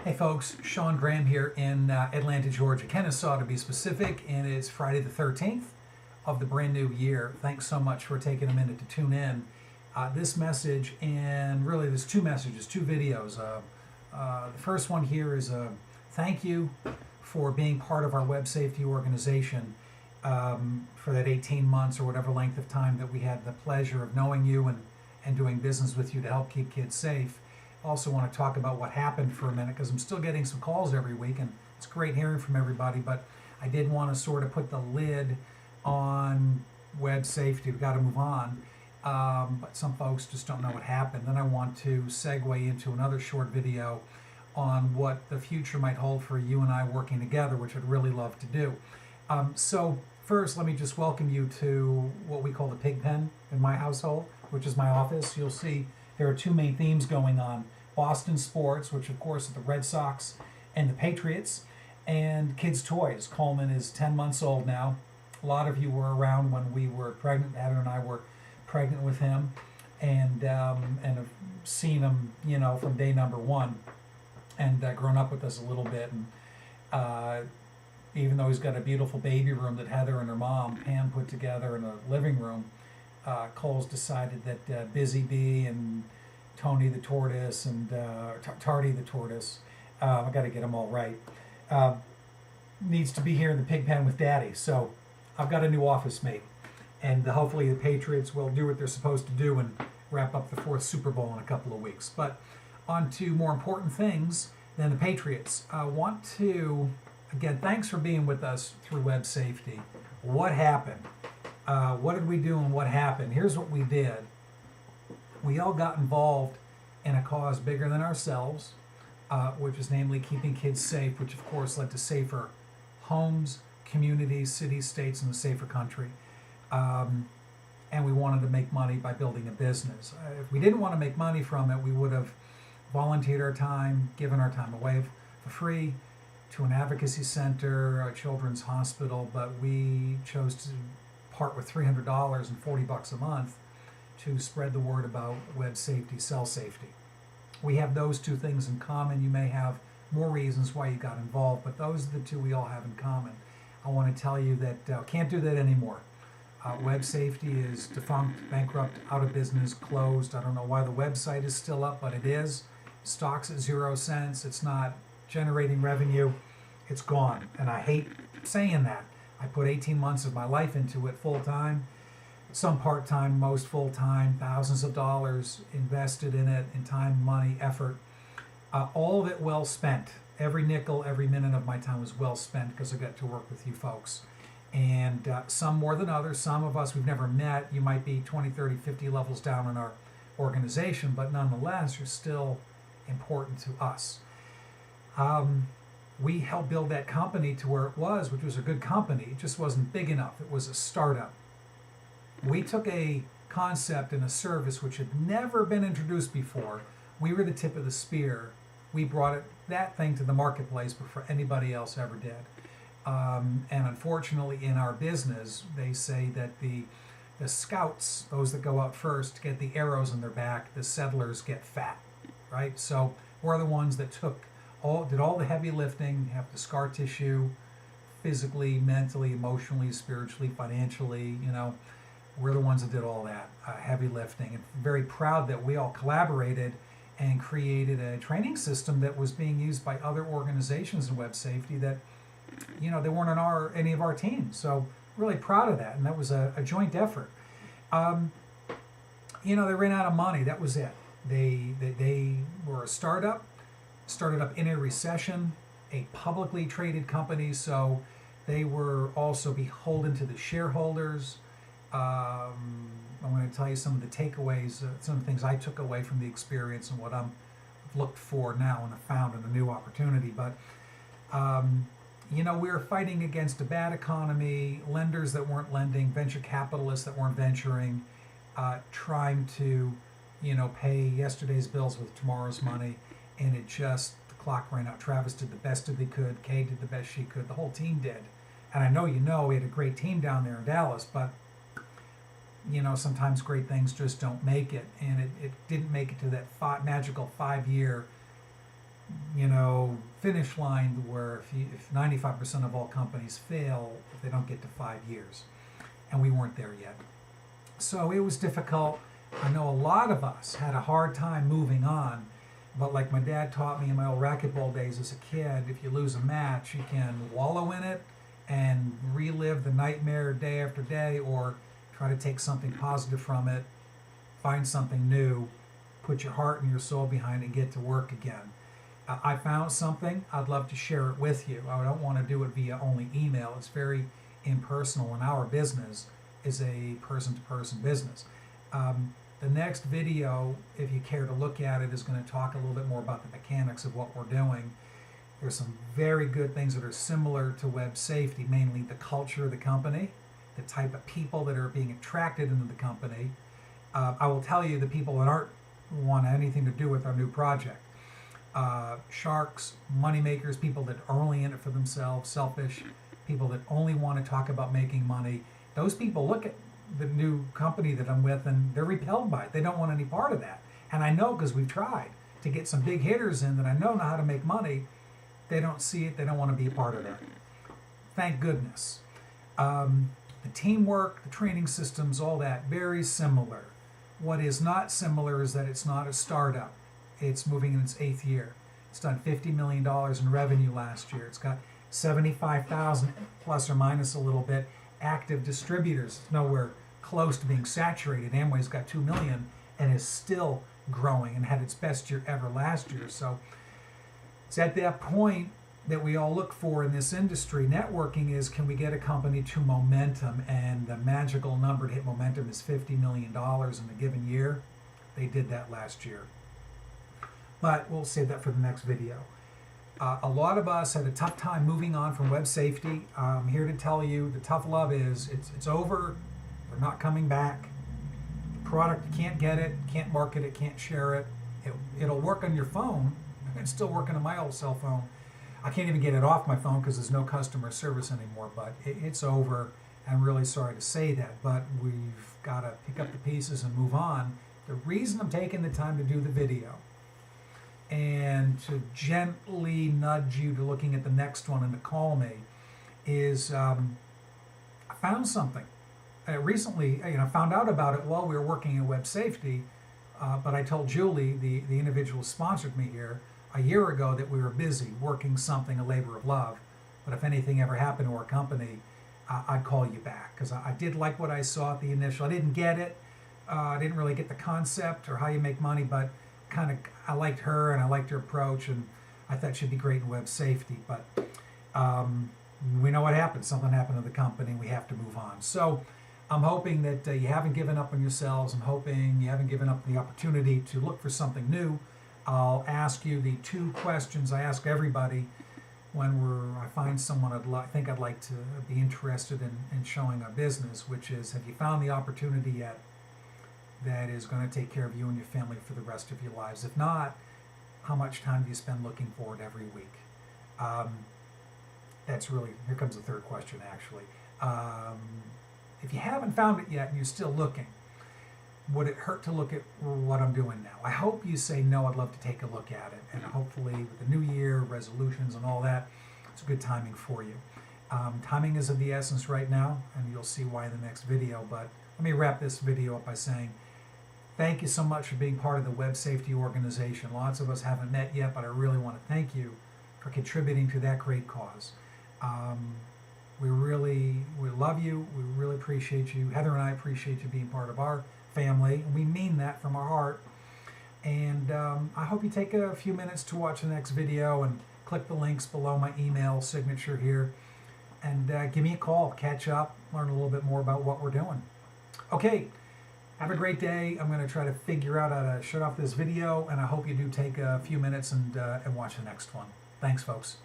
Hey folks, Sean Graham here in Atlanta, Georgia, Kennesaw to be specific, and it's Friday the 13th of the brand new year. Thanks so much for taking a minute to tune in. This message, and really there's two messages, two videos. The first one here is a thank you for being part of our WebSafety organization for that 18 months or whatever length of time that we had the pleasure of knowing you and doing business with you to help keep kids safe. Also want to talk about what happened for a minute because I'm still getting some calls every week and it's great hearing from everybody, but I did want to sort of put the lid on WebSafety. We've got to move on, but some folks just don't know what happened. Then I want to segue into another short video on what the future might hold for you and I working together, which I'd really love to do. So first, let me just welcome you to what we call the pig pen in my household, which is my office. You'll see there are two main themes going on: Boston sports, which of course are the Red Sox and the Patriots, and kids' toys. Coleman is 10 months old now. A lot of you were around when we were pregnant. Heather and I were pregnant with him, and have seen him, from day number one, and grown up with us a little bit. And even though he's got a beautiful baby room that Heather and her mom, Pam, put together in a living room, Cole's decided that Busy Bee and Tony the tortoise and Tardy the tortoise, I got to get them all right, needs to be here in the pig pen with Daddy. So I've got a new office mate, and hopefully the Patriots will do what they're supposed to do and wrap up the fourth Super Bowl in a couple of weeks. But on to more important things than the Patriots. I want to, again, thanks for being with us through WebSafety. What happened? What did we do and what happened? Here's what we did. We all got involved in a cause bigger than ourselves, which is namely keeping kids safe, which of course led to safer homes, communities, cities, states, and a safer country. And we wanted to make money by building a business. If we didn't want to make money from it, we would have volunteered our time, given our time away for free to an advocacy center, a children's hospital, but we chose to part with $300 and $40 a month to spread the word about web safety, cell safety. We have those two things in common. You may have more reasons why you got involved, but those are the two we all have in common. I want to tell you that can't do that anymore. Web safety is defunct, bankrupt, out of business, closed. I don't know why the website is still up, but it is. Stock's at 0 cents. It's not generating revenue. It's gone. And I hate saying that. I put 18 months of my life into it full time, some part time, most full time, thousands of dollars invested in it, in time, money, effort. All of it well spent. Every nickel, every minute of my time was well spent because I got to work with you folks. And some more than others. Some of us we've never met. You might be 20, 30, 50 levels down in our organization, but nonetheless, you're still important to us. We helped build that company to where it was, which was a good company. It just wasn't big enough. It was a startup. We took a concept and a service which had never been introduced before. We were the tip of the spear. We brought that thing to the marketplace before anybody else ever did. And unfortunately, in our business, they say that the scouts, those that go out first, get the arrows in their back. The settlers get fat, right? So we're the ones that did all the heavy lifting, have the scar tissue, physically, mentally, emotionally, spiritually, financially. We're the ones that did all that heavy lifting. And very proud that we all collaborated and created a training system that was being used by other organizations in web safety that, they weren't on any of our teams. So really proud of that. And that was a joint effort. They ran out of money. That was it. They were a started up in a recession, a publicly traded company, so they were also beholden to the shareholders. I'm going to tell you some of the takeaways, some of the things I took away from the experience and what I'm looked for now and have found in a new opportunity. But, we were fighting against a bad economy, lenders that weren't lending, venture capitalists that weren't venturing, trying to, pay yesterday's bills with tomorrow's money. And the clock ran out. Travis did the best that he could. Kay did the best she could. The whole team did. And I know we had a great team down there in Dallas, but, sometimes great things just don't make it. And it didn't make it to that magical 5-year, finish line where if 95% of all companies fail, if they don't get to 5 years. And we weren't there yet. So it was difficult. I know a lot of us had a hard time moving on, but like my dad taught me in my old racquetball days as a kid, if you lose a match, you can wallow in it and relive the nightmare day after day, or try to take something positive from it, find something new, put your heart and your soul behind it, and get to work again. I found something, I'd love to share it with you. I don't want to do it via only email. It's very impersonal, and our business is a person-to-person business. The next video, if you care to look at it, is going to talk a little bit more about the mechanics of what we're doing. There's some very good things that are similar to WebSafety, mainly the culture of the company, the type of people that are being attracted into the company. I will tell you the people that aren't want anything to do with our new project. Sharks, money makers, people that are only in it for themselves, selfish, people that only want to talk about making money. Those people look at the new company that I'm with and they're repelled by it. They don't want any part of that. And I know, because we've tried to get some big hitters in that I know how to make money. They don't see it. They don't want to be a part of that. Thank goodness. The teamwork, the training systems, all that, very similar. What is not similar is that it's not a startup. It's moving in its 8th year. It's done $50 million in revenue last year. It's got 75,000 plus or minus a little bit active distributors. It's nowhere close to being saturated. Amway's got 2 million and is still growing and had its best year ever last year. So it's at that point that we all look for in this industry. Networking is, can we get a company to momentum? And the magical number to hit momentum is $50 million in a given year. They did that last year. But we'll save that for the next video. A lot of us had a tough time moving on from WebSafety. I'm here to tell you the tough love is it's over. We're not coming back. The product, you can't get it, can't market it, can't share it. It'll work on your phone. It's still working on my old cell phone. I can't even get it off my phone because there's no customer service anymore, but it's over. I'm really sorry to say that, but we've got to pick up the pieces and move on. The reason I'm taking the time to do the video and to gently nudge you to looking at the next one and to call me is I found something. Recently, I found out about it while we were working in WebSafety, but I told Julie, the individual who sponsored me here, a year ago that we were busy working something, a labor of love. But if anything ever happened to our company, I'd call you back, because I did like what I saw at the initial. I didn't get it. I didn't really get the concept or how you make money, but I liked her and I liked her approach, and I thought she'd be great in WebSafety. But we know what happened. Something happened to the company. We have to move on. So I'm hoping that you haven't given up on yourselves. I'm hoping you haven't given up the opportunity to look for something new. I'll ask you the 2 questions I ask everybody when I find someone I think I'd like to be interested in showing a business, which is, have you found the opportunity yet that is going to take care of you and your family for the rest of your lives? If not, how much time do you spend looking for it every week? That's really, here comes the 3rd question actually. If you haven't found it yet and you're still looking, would it hurt to look at what I'm doing now? I hope you say no, I'd love to take a look at it. And hopefully with the new year, resolutions and all that, it's good timing for you. Timing is of the essence right now, and you'll see why in the next video. But let me wrap this video up by saying, thank you so much for being part of the WebSafety organization. Lots of us haven't met yet, but I really want to thank you for contributing to that great cause. We love you. We really appreciate you. Heather and I appreciate you being part of our family, and we mean that from our heart. And I hope you take a few minutes to watch the next video and click the links below my email signature here, and give me a call, catch up, learn a little bit more about what we're doing. Okay, have a great day. I'm going to try to figure out how to shut off this video, and I hope you do take a few minutes and watch the next one. Thanks, folks.